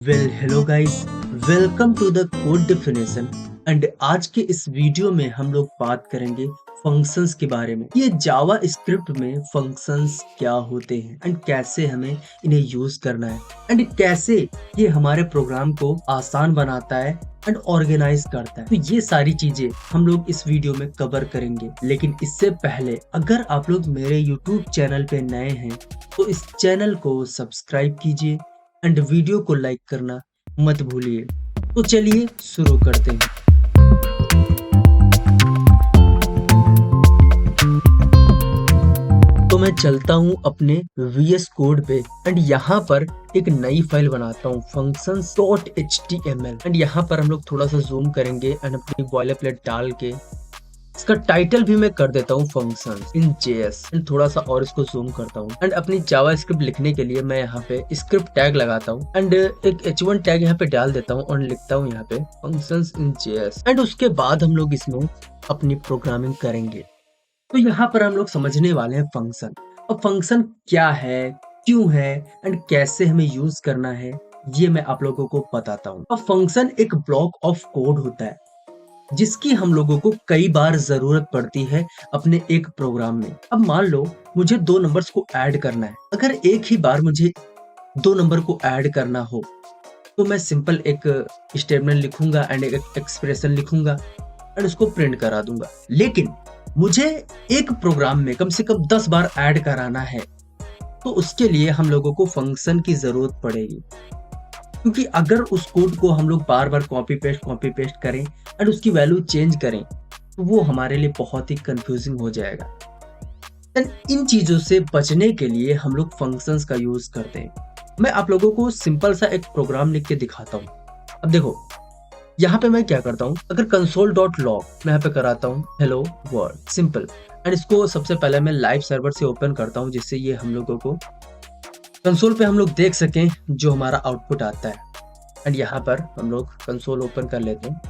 Hello guys, welcome to the code definition. And आज के इस वीडियो में हम लोग बात करेंगे फंक्शंस के बारे में। ये जावा स्क्रिप्ट में फंक्शंस क्या होते हैं एंड कैसे हमें इन्हें यूज करना है एंड कैसे ये हमारे प्रोग्राम को आसान बनाता है एंड ऑर्गेनाइज करता है। तो ये सारी चीजें हम लोग इस वीडियो में कवर करेंगे। लेकिन इससे पहले अगर आप लोग मेरे YouTube चैनल पे नए हैं तो इस चैनल को सब्सक्राइब कीजिए एंड वीडियो को लाइक करना मत भूलिए। तो चलिए शुरू करते हैं। तो मैं चलता हूँ अपने VS कोड पे एंड यहाँ पर एक नई फाइल बनाता हूँ functions.html एंड यहाँ पर हम लोग थोड़ा सा जूम करेंगे एंड अपनी बॉयलरप्लेट डाल के इसका टाइटल भी मैं कर देता हूँ फंक्शंस इन JS एंड थोड़ा सा और इसको जूम करता हूँ एंड अपनी जावा स्क्रिप्ट लिखने के लिए मैं यहाँ पे स्क्रिप्ट टैग लगाता हूँ एंड एक H1 टैग यहाँ पे डाल देता हूँ और लिखता हूँ यहाँ पे फंक्शंस इन JS एंड उसके बाद हम लोग इसमें अपनी प्रोग्रामिंग करेंगे। तो यहाँ पर हम लोग समझने वाले हैं फंक्शन। अब फंक्शन क्या है, क्यों है एंड कैसे हमें यूज करना है, ये मैं आप लोगों को बताता हूँ। अब फंक्शन एक ब्लॉक ऑफ कोड होता है जिसकी हम लोगों को कई बार जरूरत पड़ती है अपने एक प्रोग्राम में। अब मान लो मुझे दो नंबर्स को ऐड करना है। अगर एक ही बार मुझे दो नंबर को ऐड करना हो तो मैं सिंपल एक स्टेटमेंट लिखूंगा एंड एक एक्सप्रेशन लिखूंगा एंड उसको प्रिंट करा दूंगा। लेकिन मुझे एक प्रोग्राम में कम से कम 10 बार ऐड कराना है तो उसके लिए हम लोगों को फंक्शन की जरूरत पड़ेगी, क्योंकि अगर उस कोड को हम लोग बार बार कॉपी पेस्ट करें एंड उसकी वैल्यू चेंज करें तो वो हमारे लिए बहुत ही कंफ्यूजिंग हो जाएगा। एंड इन चीजों से बचने के लिए हम लोग फंक्शंस का यूज करते हैं। मैं आप लोगों को सिंपल सा एक प्रोग्राम लिख के दिखाता हूँ। अब देखो यहाँ पे मैं क्या करता हूँ, अगर console.log मैं यहाँ पे कराता हूँ हेलो वर्ल्ड सिंपल एंड इसको सबसे पहले मैं लाइव सर्वर से ओपन करता हूँ जिससे ये हम लोगों को कंसोल पे हम लोग देख सकें जो हमारा आउटपुट आता है। एंड यहाँ पर हम लोग कंसोल ओपन कर लेते हैं।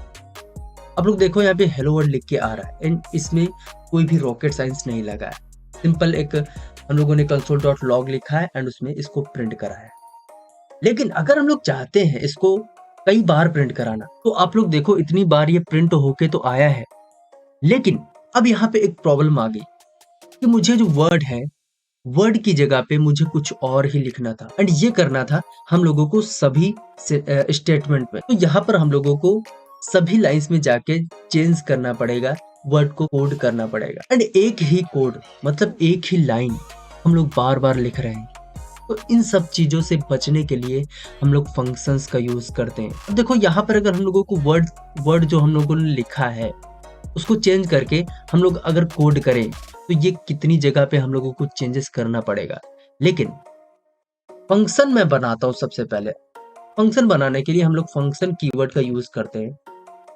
अब लोग देखो यहाँ पे हेलो वर्ल्ड लिख के आ रहा है एंड इसमें कोई भी रॉकेट साइंस नहीं लगा है। सिंपल एक हम लोगों ने console.log लिखा है एंड उसमें इसको प्रिंट करा है। लेकिन अगर हम लोग चाहते हैं इसको कई बार प्रिंट कराना तो आप लोग देखो इतनी बार ये प्रिंट होके तो आया है। लेकिन अब यहाँ पे एक प्रॉब्लम आ गई कि मुझे जो वर्ड है, वर्ड की जगह पे मुझे कुछ और ही लिखना था एंड ये करना था हम लोगों को सभी स्टेटमेंट में। तो यहाँ पर हम लोगों को सभी लाइंस में जाके चेंज करना पड़ेगा, वर्ड को कोड करना पड़ेगा एंड एक ही कोड मतलब एक ही लाइन हम लोग बार बार लिख रहे हैं। तो इन सब चीजों से बचने के लिए हम लोग फंक्शंस का यूज करते हैं। अब देखो यहाँ पर अगर हम लोगों को वर्ड जो हम लोगों ने लिखा है उसको चेंज करके हम लोग अगर कोड करें तो ये कितनी जगह पे हम लोगों को चेंजेस करना पड़ेगा। लेकिन फंक्शन मैं बनाता हूँ सबसे पहले। फंक्शन बनाने के लिए हम लोग फंक्शन कीवर्ड का यूज करते हैं।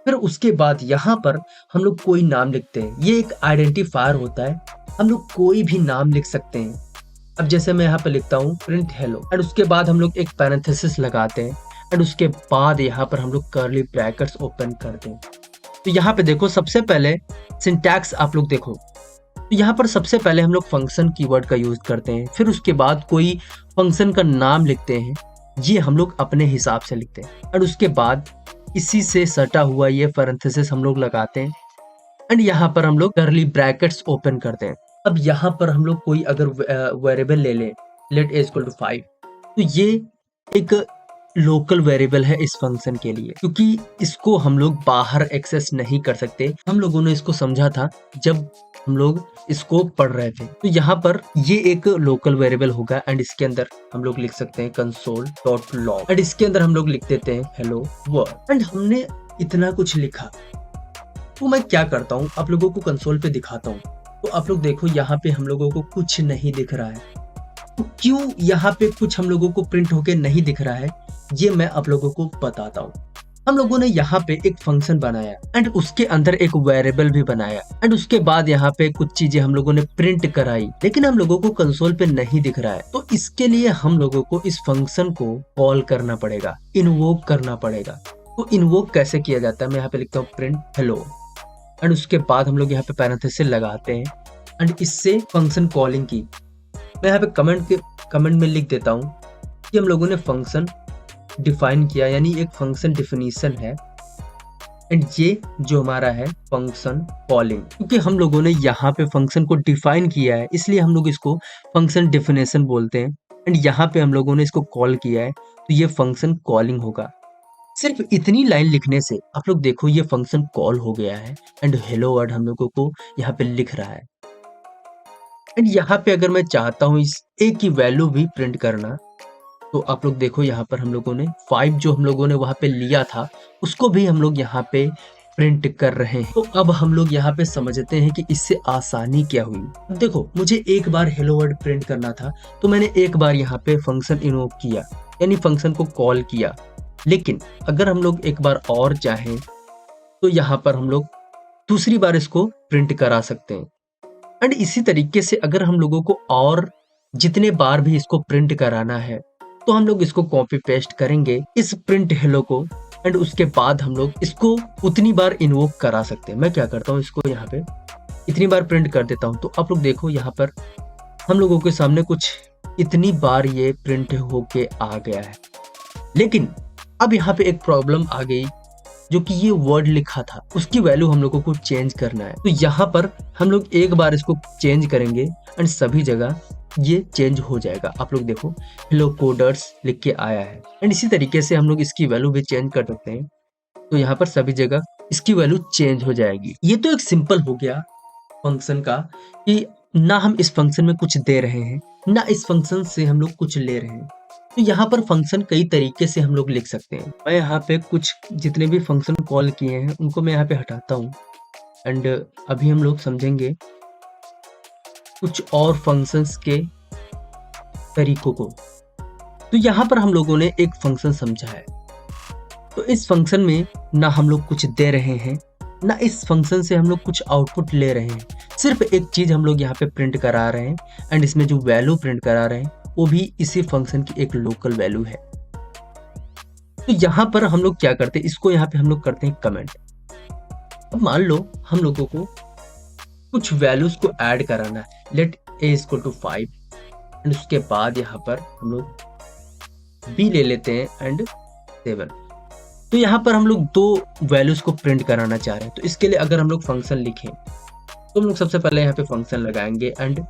फिर उसके बाद यहाँ पर हम लोग कोई नाम लिखते हैं। ये एक आइडेंटिफायर होता है, हम लोग कोई भी नाम लिख सकते हैं। अब जैसे मैं यहाँ पे लिखता हूँ प्रिंट हेलो एंड उसके बाद हम लोग एक पैरेंथेसिस लगाते हैं एंड उसके बाद यहाँ पर हम लोग कर्ली ब्रैकेट्स ओपन करते हैं। तो यहाँ पे देखो सबसे पहले सिंटैक्स आप लोग देखो, तो यहाँ पर सबसे पहले हम लोग फंक्शन कीवर्ड का यूज करते हैं। फिर उसके बाद कोई फंक्शन का नाम लिखते हैं, ये हम लोग अपने हिसाब से लिखते हैं और उसके बाद इसी से सटा हुआ ये पैरेंथेसिस हम लोग लगाते हैं एंड यहाँ पर हम लोग कर्ली ब्रैकेट्स ओपन करते हैं। अब यहाँ पर हम लोग कोई अगर वेरिएबल ले लें, लेट a इक्वल टू 5, तो ये एक लोकल वेरिएबल है इस फंक्शन के लिए, क्योंकि इसको हम लोग बाहर एक्सेस नहीं कर सकते। हम लोगों ने इसको समझा था जब हम लोग इसको पढ़ रहे थे। तो यहाँ पर ये एक लोकल वेरिएबल होगा एंड इसके अंदर हम लोग लिख सकते हैं console.log एंड इसके अंदर हम लोग लिख देते हैं हेलो वर्ल्ड। एंड हमने इतना कुछ लिखा तो मैं क्या करता हूँ आप लोगों को कंसोल पे दिखाता हूँ। तो आप लोग देखो यहाँ पे हम लोगों को कुछ नहीं दिख रहा है। तो क्यों यहाँ पे कुछ हम लोगों को प्रिंट होके नहीं दिख रहा है ये मैं आप लोगों को बताता हूँ। हम लोगों ने यहाँ पे एक फंक्शन बनाया एंड उसके अंदर एक वेरिएबल भी बनाया एंड उसके बाद यहाँ पे कुछ चीजें हम लोगों ने प्रिंट कराई, लेकिन हम लोगों को कंसोल पे नहीं दिख रहा है। तो इसके लिए हम लोगों को इस फंक्शन को कॉल करना पड़ेगा, इन्वोक करना पड़ेगा। तो इन्वोक कैसे किया जाता है, मैं यहाँ पे लिखता हूँ प्रिंट हेलो एंड उसके बाद हम लोग यहाँ पे पैरेंथेसिस लगाते हैं एंड इससे फंक्शन कॉलिंग की मैं यहाँ पे कमेंट में लिख देता हूँ कि हम लोगों ने फंक्शन डिफाइन किया, यानी एक फंक्शन डिफिनीशन है। एंड ये जो हमारा है फंक्शन कॉलिंग, क्योंकि हम लोगों ने यहाँ पे फंक्शन को डिफाइन किया है इसलिए हम लोग इसको फंक्शन डिफिनेशन बोलते हैं। एंड यहाँ पे हम लोगों ने इसको कॉल किया है तो ये फंक्शन कॉलिंग होगा। सिर्फ इतनी लाइन लिखने से आप लोग देखो ये फंक्शन कॉल हो गया है एंड हेलो वर्ड हम लोगों को यहाँ पे लिख रहा है। एंड यहाँ पे अगर मैं चाहता हूँ इस ए की वैल्यू भी प्रिंट करना, तो आप लोग देखो यहाँ पर हम लोगों ने 5 जो हम लोगों ने वहां पे लिया था उसको भी हम लोग यहाँ पे प्रिंट कर रहे हैं। तो अब हम लोग यहाँ पे समझते हैं कि इससे आसानी क्या हुई। देखो मुझे एक बार हेलो वर्ड प्रिंट करना था तो मैंने एक बार यहाँ पे फंक्शन इन्वोक किया, यानी फंक्शन को कॉल किया। लेकिन अगर हम लोग एक बार और चाहें तो यहाँ पर हम लोग दूसरी बार इसको प्रिंट करा सकते हैं। एंड इसी तरीके से अगर हम लोगों को और जितने बार भी इसको प्रिंट कराना है तो हम लोग इसको कॉपी पेस्ट करेंगे इस प्रिंट हेलो को, एंड उसके बाद हम लोग इसको उतनी बार इन्वोक करा सकते हैं। मैं क्या करता हूँ इसको यहाँ पे इतनी बार प्रिंट कर देता हूँ, तो आप लोग देखो यहाँ पर हम लोगों के सामने कुछ इतनी बार ये प्रिंट होके आ गया है। लेकिन अब यहाँ पे एक प्रॉब्लम आ गई, जो कि ये वर्ड लिखा था उसकी वैल्यू हम लोगों को चेंज करना है। तो यहाँ पर हम लोग एक बार इसको चेंज करेंगे एंड सभी जगह ये चेंज हो जाएगा। आप लोग देखो हेलो कोडर्स लिख के आया है। एंड इसी तरीके से हम लोग इसकी वैल्यू भी चेंज कर सकते हैं, तो यहाँ पर सभी जगह इसकी वैल्यू चेंज हो जाएगी। ये तो एक सिंपल हो गया फंक्शन का कि ना हम इस फंक्शन में कुछ दे रहे हैं ना इस फंक्शन से हम लोग कुछ ले रहे हैं। तो यहाँ पर फंक्शन कई तरीके से हम लोग लिख सकते हैं। मैं यहाँ पे कुछ जितने भी फंक्शन कॉल किए हैं उनको मैं यहाँ पे हटाता हूँ एंड अभी हम लोग समझेंगे कुछ और फंक्शंस के तरीकों को। तो यहाँ पर हम लोगों ने एक फंक्शन समझा है, तो इस फंक्शन में ना हम लोग कुछ दे रहे हैं ना इस फंक्शन से हम लोग कुछ आउटपुट ले रहे हैं, सिर्फ एक चीज हम लोग यहाँ पे प्रिंट करा रहे हैं। एंड इसमें जो वैल्यू प्रिंट करा रहे हैं वो भी इसी फंक्शन की एक लोकल वैल्यू है। तो यहाँ पर हम लोग क्या करते हैं, इसको यहाँ पे हम लोग करते हैं कमेंट। अब मान लो हम लोगों को कुछ वैल्यूज को ऐड कराना है, let a equal to 5 and उसके बाद यहाँ पर हम लोग b ले लेते हैं एंड 7। तो यहाँ पर हम लोग दो वैल्यूज को प्रिंट कराना चाह रहे हैं। तो इसके लिए अगर हम लोग फंक्शन लिखें तो हम लोग सबसे पहले यहाँ पे फंक्शन लगाएंगे एंड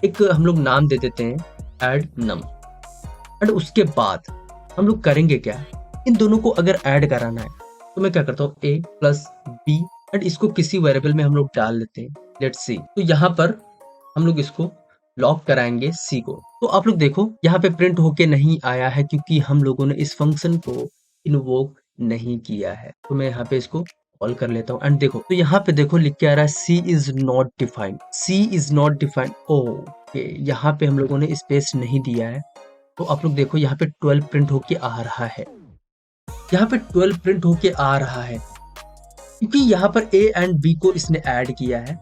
एक हम लोग नाम दे देते हैं ऐड नम। एंड उसके बाद हम लोग करेंगे क्या, इन दोनों को अगर ऐड कराना है तो मैं क्या करता हूँ a प्लस b एंड इसको किसी वेरिएबल में हम लोग डाल देते हैं, लेट्स सी। तो यहाँ पर हम लोग इसको लॉक कराएंगे c को। तो आप लोग देखो यहाँ पे प्रिंट होके नहीं आया है क्योंकि हम लोगों ने इस फंक्शन को इन्वोक नहीं किया है। तो मैं यहाँ पे इसको कॉल कर लेता हूँ एंड देखो तो यहाँ पे देखो लिख के आ रहा है c is not defined, c is not defined. Okay, यहाँ पे हम लोगों ने स्पेस नहीं दिया है। तो आप लोग देखो यहाँ पे 12 प्रिंट होके आ रहा है, यहाँ पे 12 प्रिंट होके आ रहा है क्योंकि यहाँ पर a एंड b को इसने ऐड किया है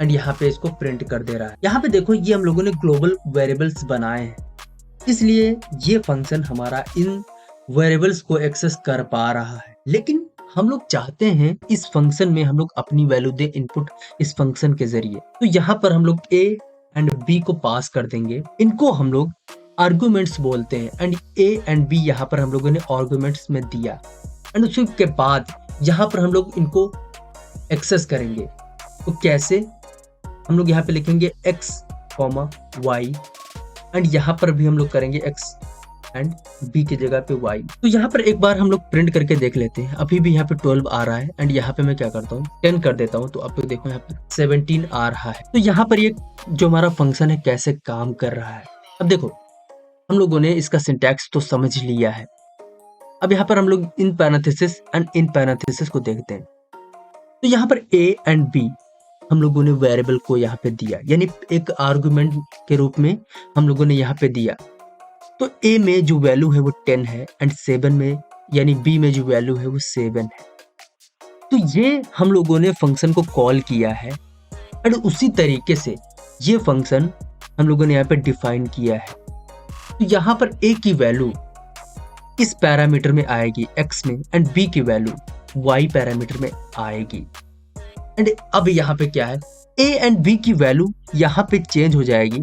एंड यहाँ पे इसको प्रिंट कर दे रहा है। यहाँ पे देखो ये हम लोगों ने ग्लोबल वेरिएबल्स बनाए हैं, इसलिए ये फंक्शन हमारा इन वेरिएबल्स को एक्सेस कर पा रहा है। लेकिन हम लोग चाहते हैं इस फंक्शन में हम लोग अपनी वैल्यू दे इनपुट इस फंक्शन के जरिए। तो यहाँ पर हम लोग a एंड b को पास कर देंगे, इनको हम लोग आर्गुमेंट्स बोलते हैं एंड a एंड b यहाँ पर हम लोगों ने आर्गुमेंट्स में दिया एंड उसके बाद यहाँ पर हम लोग इनको एक्सेस करेंगे। तो कैसे, हम लोग यहाँ पे लिखेंगे x, y एंड यहाँ पर भी हम लोग करेंगे x एंड b की जगह पे y। तो यहाँ पर एक बार हम लोग प्रिंट करके देख लेते हैं। अभी भी यहाँ पे 12 आ रहा है एंड यहाँ पे मैं क्या करता हूँ 10 कर देता हूँ। तो आप लोग देखो यहाँ पे 17 आ रहा है। तो यहाँ पर ये जो हमारा फंक्शन है कैसे काम कर रहा है। अब देखो हम लोगों ने इसका सिंटैक्स तो समझ लिया है। अब यहाँ पर हम लोग इन पैरेंथेसिस एंड इन पैरेंथेसिस को देखते हैं। तो यहाँ पर a एंड b हम लोगों ने वेरिएबल को यहाँ पे दिया, यानी एक आर्गुमेंट के रूप में हम लोगों ने यहाँ पे दिया। तो a में जो वैल्यू है वो 10 है एंड 7 में यानी b में जो वैल्यू है वो 7 है। तो ये हम लोगों ने फंक्शन को कॉल किया है एंड उसी तरीके से ये फंक्शन हम लोगों ने यहाँ पे डिफाइन किया है। तो यहाँ पर a की वैल्यू इस पैरामीटर में आएगी x में एंड b की वैल्यू y पैरामीटर में आएगी। एंड अब यहाँ पे क्या है, a एंड b की वैल्यू यहाँ पे चेंज हो जाएगी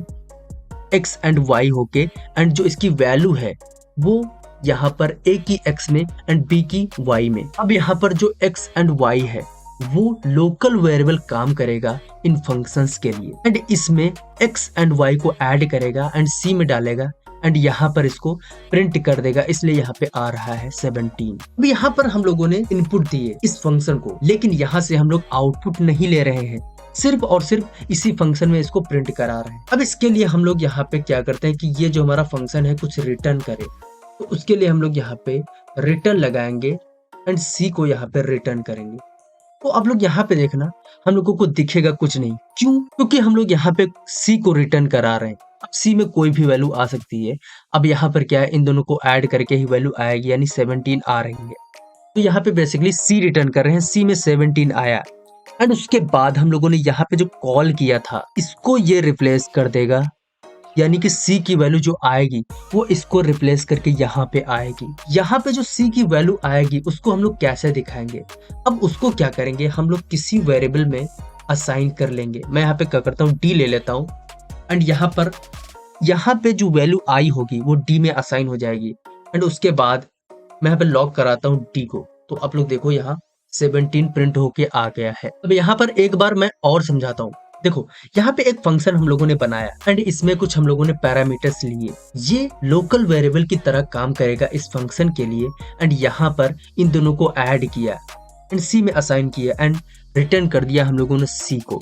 x एंड y होके एंड जो इसकी वैल्यू है वो यहाँ पर a की x में एंड b की y में। अब यहाँ पर जो x एंड y है वो लोकल वेरिएबल काम करेगा इन फंक्शंस के लिए एंड इसमें x एंड y को ऐड करेगा एंड c में डालेगा एंड यहाँ पर इसको प्रिंट कर देगा, इसलिए यहाँ पे आ रहा है 17। अब यहाँ पर हम लोगों ने इनपुट दिए इस फंक्शन को, लेकिन यहाँ से हम लोग आउटपुट नहीं ले रहे हैं, सिर्फ और सिर्फ इसी फंक्शन में इसको प्रिंट करा रहे हैं। अब इसके लिए हम लोग यहाँ पे क्या करते हैं कि ये जो हमारा फंक्शन है कुछ रिटर्न करे, तो उसके लिए हम लोग यहाँ पे रिटर्न लगाएंगे एंड सी को यहाँ पे रिटर्न करेंगे। तो आप लोग यहाँ पे देखना हम लोगों को दिखेगा कुछ नहीं, क्यों? क्योंकि हम लोग यहाँ पे सी को रिटर्न करा रहे हैं। अब सी में कोई भी वैल्यू आ सकती है। अब यहाँ पर क्या है, इन दोनों को ऐड करके ही वैल्यू आएगी, यानी 17 आ रही है। तो यहाँ पे बेसिकली सी रिटर्न कर रहे हैं, सी में 17 आया एंड उसके बाद हम लोगों ने यहाँ पे जो कॉल किया था इसको ये रिप्लेस कर देगा, यानी कि सी की वैल्यू जो आएगी वो इसको रिप्लेस करके यहाँ पे आएगी। यहाँ पे जो सी की वैल्यू आएगी उसको हम लोग कैसे दिखाएंगे? अब उसको क्या करेंगे, हम लोग किसी वेरिएबल में असाइन कर लेंगे। मैं यहाँ पे क्या करता हूँ, डी ले लेता हूँ एंड यहाँ पे जो वैल्यू आई होगी वो डी में असाइन हो जाएगी एंड उसके बाद मैं यहाँ पे लॉक कराता हूँ डी को। तो आप लोग देखो यहाँ 17 प्रिंट होके आ गया है। अब यहाँ पर एक बार मैं और समझाता हूँ। देखो यहाँ पे एक फंक्शन हम लोगों ने बनाया एंड इसमें कुछ हम लोगों ने पैरामीटर्स लिए। ये लोकल वेरिएबल की तरह काम करेगा इस फंक्शन के लिए एंड यहाँ पर इन दोनों को ऐड किया एंड सी में असाइन किया एंड रिटर्न कर दिया हम लोगों ने सी को।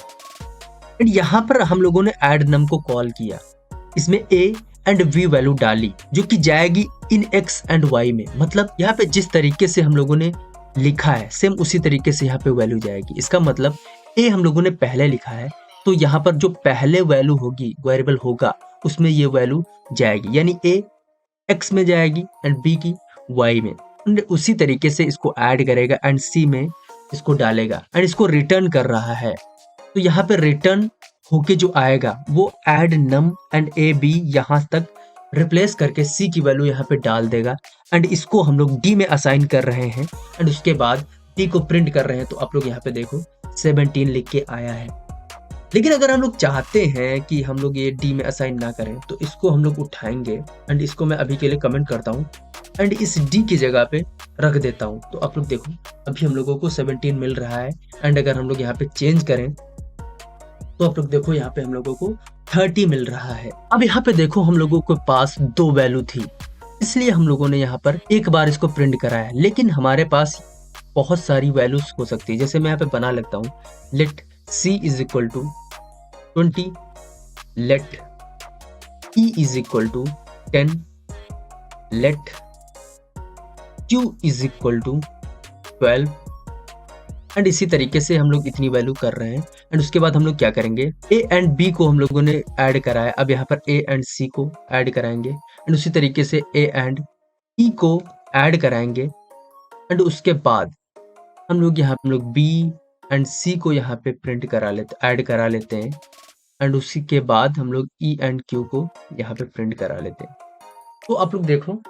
एंड यहाँ पर हम लोगों ने ऐड नम को कॉल किया, इसमें a एंड v वैल्यू डाली जो कि जाएगी इन x एंड y में। मतलब यहाँ पे जिस तरीके से हम लोगों ने लिखा है सेम उसी तरीके से यहाँ पे वैल्यू जाएगी। इसका मतलब a हम लोगों ने पहले लिखा है तो यहाँ पर जो पहले वैल्यू होगी वेरिएबल होगा उसमें ये वैल्यू जाएगी, यानी a x में जाएगी एंड b की y में। एंड उसी तरीके से इसको ऐड करेगा एंड c में इसको डालेगा एंड इसको रिटर्न कर रहा है। तो यहाँ पे रिटर्न होके जो आएगा वो add num and a b यहाँ तक रिप्लेस करके सी की वैल्यू यहाँ पे डाल देगा एंड इसको हम लोग डी में असाइन कर रहे हैं एंड उसके बाद डी को प्रिंट कर रहे हैं। तो आप लोग यहाँ पे देखो 17 लिख के आया है। लेकिन अगर हम लोग चाहते हैं कि हम लोग ये डी में असाइन ना करें तो इसको हम लोग उठाएंगे एंड इसको मैं अभी के लिए कमेंट करता हूँ एंड इस डी की जगह पे रख देता हूँ। तो आप लोग देखो अभी हम लोगों को 17 मिल रहा है एंड अगर हम लोग यहाँ पे चेंज करें तो आप लोग देखो यहाँ पे हम लोगों को 30 मिल रहा है। अब यहाँ पे देखो हम लोगों के पास दो वैल्यू थी, इसलिए हम लोगों ने यहाँ पर एक बार इसको प्रिंट कराया। लेकिन हमारे पास बहुत सारी वैल्यूज हो सकती है, जैसे मैं यहाँ पे बना लेता हूँ let c is equal to 20, let e is equal to 10, let q is equal to 12 and इसी तरीके से हम लोग इतनी वैल्यू कर रहे हैं। एंड उसके बाद हम लोग क्या करेंगे, a एंड b को हम लोगों ने ऐड कराया, अब यहाँ पर a एंड c को ऐड कराएंगे एंड उसी तरीके से a एंड e को ऐड कराएंगे एंड उसके बाद हम लोग b एंड c को यहाँ पे प्रिंट करा लेते ऐड करा लेते हैं एंड उसी के बाद हम लोग e एंड q को यहाँ पे प्रिंट करा लेते हैं। तो आप लोग देखो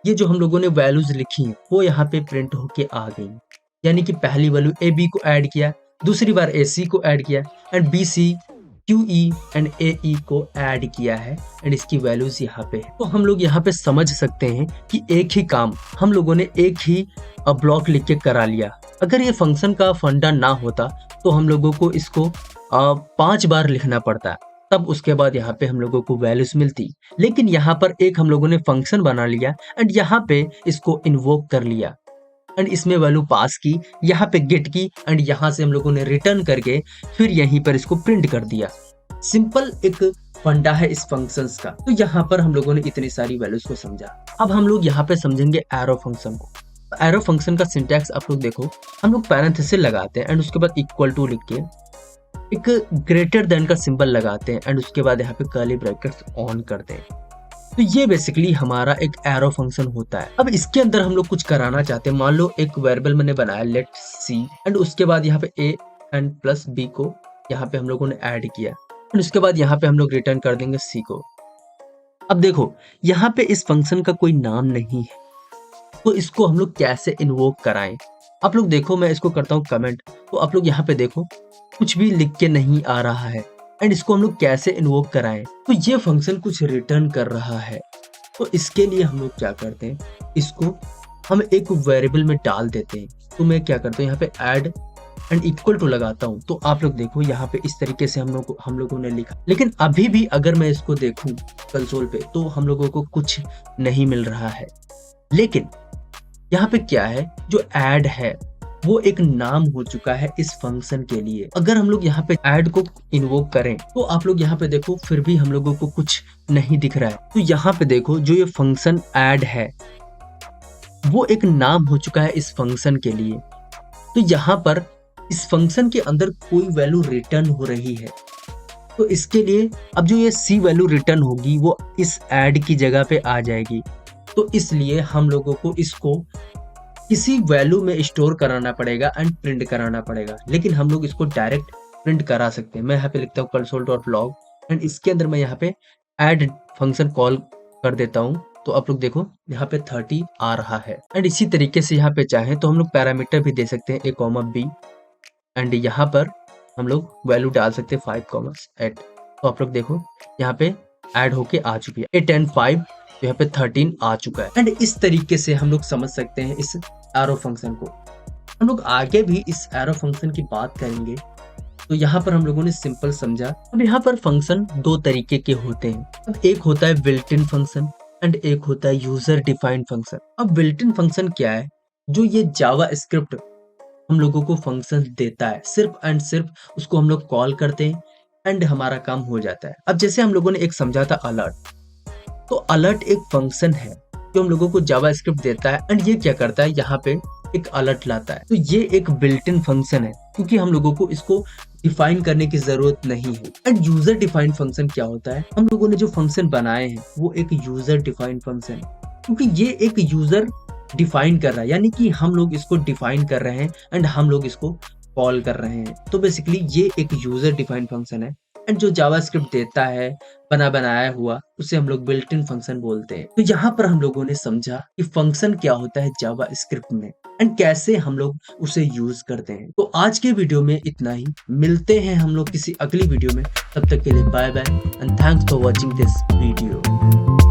ये जो हम लोगों ने वैल्यूज लिखी हैं वो यहाँ पे प्रिंट होके आ गई, यानी कि पहली वैल्यू ए बी को ऐड किया, दूसरी बार ए सी को ऐड किया and B C Q E and A E को ऐड किया है एंड इसकी वैल्यूज यहाँ पे है। तो हम लोग यहाँ पे समझ सकते हैं कि एक ही काम हम लोगों ने एक ही ब्लॉक लिख के करा लिया। अगर ये फंक्शन का फंडा ना होता तो हम लोगों को इसको 5 बार लिखना पड़ता, तब उसके बाद यहाँ पे हम लोगों को वैल्यूज मिलती। लेकिन यहाँ पर एक हम लोगों ने फंक्शन बना लिया एंड यहाँ पे इसको इन्वोक कर लिया एंड इसमें वैल्यू पास की, यहाँ पे गेट की एंड यहाँ से हम लोगों ने रिटर्न करके फिर यहीं पर इसको प्रिंट कर दिया। सिंपल एक फंडा है इस फंक्शंस का। तो यहाँ पर हम लोगों ने इतनी सारी वैल्यूज को समझा। अब हम लोग यहाँ पे समझेंगे एरो फंक्शन को। एरो फंक्शन का सिंटैक्स आप लोग देखो, हम लोग पैरेंथेसिस लगाते हैं एंड उसके बाद इक्वल टू लिख के एक ग्रेटर देन का सिंबल लगाते हैं एंड उसके बाद यहाँ पे कर्ली ब्रैकेट्स ऑन करते हैं। तो ये बेसिकली हमारा एक एरो फंक्शन होता है। अब इसके अंदर हम लोग कुछ कराना चाहते हैं, मान लो एक वेरिएबल मैंने बनाया लेट सी एंड उसके बाद यहाँ पे a एंड प्लस b को यहाँ पे हम लोगों ने ऐड किया एंड उसके बाद यहाँ पे हम लोग रिटर्न कर देंगे c को। अब देखो यहाँ पे इस फंक्शन का कोई नाम नहीं है, तो इसको हम लोग कैसे इन्वोक कराएं। आप लोग देखो मैं इसको करता हूँ कमेंट, तो आप लोग यहाँ पे देखो कुछ भी लिख के नहीं आ रहा है एंड इसको हम लोग कैसे इन्वोक कराएं। तो ये फंक्शन कुछ रिटर्न कर रहा है, तो इसके लिए हम लोग क्या करते हैं, इसको हम एक वेरिएबल में डाल देते हैं। तो मैं क्या करता हूँ, यहाँ पे ऐड एंड इक्वल टू लगाता हूँ। तो आप लोग देखो यहाँ पे इस तरीके से हम लोगों ने लिखा। लेकिन अभी भी अगर मैं इसको देखूं कंसोल पे तो हम लोगों को कुछ नहीं मिल रहा है। लेकिन यहाँ पे क्या है, जो ऐड है वो एक नाम हो चुका है इस फंक्शन के लिए। अगर हम लोग यहाँ पे ऐड को इन्वोक करें तो आप लोग यहाँ पे देखो फिर भी हम लोगों को कुछ नहीं दिख रहा है। तो यहाँ पे देखो जो ये फंक्शन ऐड है वो एक नाम हो चुका है इस फंक्शन के लिए। तो यहाँ पर इस फंक्शन के अंदर कोई वैल्यू रिटर्न हो रही है। तो इसके लिए अब जो ये सी वैल्यू रिटर्न होगी वो इस ऐड की जगह पे आ जाएगी। तो इसलिए हम लोगों को इसको किसी वैल्यू में स्टोर कराना पड़ेगा एंड प्रिंट कराना पड़ेगा। लेकिन हम लोग इसको डायरेक्ट प्रिंट करा सकते हैं। मैं यहाँ पे लिखता हूँ console.log एंड इसके अंदर मैं यहाँ पे ऐड फंक्शन कॉल कर देता हूँ। तो आप लोग देखो यहाँ पे 30 आ रहा है। एंड इसी तरीके से यहाँ पे चाहें तो हम लोग पैरामीटर भी दे सकते हैं a, b एंड यहाँ पर हम लोग वैल्यू डाल सकते हैं 5, 8। तो आप लोग देखो यहाँ पे ऐड होके आ चुकी है 8 and 5। तो यहाँ पे 13 आ चुका है। एंड इस तरीके से हम लोग समझ सकते हैं इस एरो फंक्शन को। हम लोग आगे भी इस एरो फंक्शन की बात करेंगे। तो यहाँ पर हम लोगों ने सिंपल समझा। अब यहाँ पर फंक्शन दो तरीके के होते हैं। अब एक होता है बिल्ट इन फंक्शन एंड एक होता है यूजर डिफाइंड फंक्शन। अब बिल्ट इन फंक्शन क्या है, जो ये जावा स्क्रिप्ट हम लोगों को फंक्शन देता है, सिर्फ एंड सिर्फ उसको हम लोग कॉल करते हैं एंड हमारा काम हो जाता है। अब जैसे हम लोगों ने एक समझा था अलर्ट, तो अलर्ट एक फंक्शन है जो हम लोगों को जावा स्क्रिप्ट देता है एंड ये क्या करता है, यहाँ पे एक अलर्ट लाता है। तो ये एक बिल्ट इन फंक्शन है क्योंकि हम लोगों को इसको डिफाइन करने की जरूरत नहीं है। एंड यूजर डिफाइंड फंक्शन क्या होता है, हम लोगों ने जो फंक्शन बनाए हैं वो एक यूजर डिफाइंड फंक्शन है क्योंकि ये एक यूजर डिफाइन कर रहा है, यानी कि हम लोग इसको डिफाइन कर रहे हैं एंड हम लोग इसको कॉल कर रहे हैं। तो बेसिकली ये एक यूजर डिफाइंड फंक्शन है एंड जो जावास्क्रिप्ट देता है बनाया हुआ, उसे हम लोग बिल्ट इन फंक्शन बोलते हैं। तो यहाँ पर हम लोगों ने समझा कि फंक्शन क्या होता है जावास्क्रिप्ट में एंड कैसे हम लोग उसे यूज करते हैं। तो आज के वीडियो में इतना ही। मिलते हैं हम लोग किसी अगली वीडियो में। तब तक के लिए bye bye and thanks for watching this video.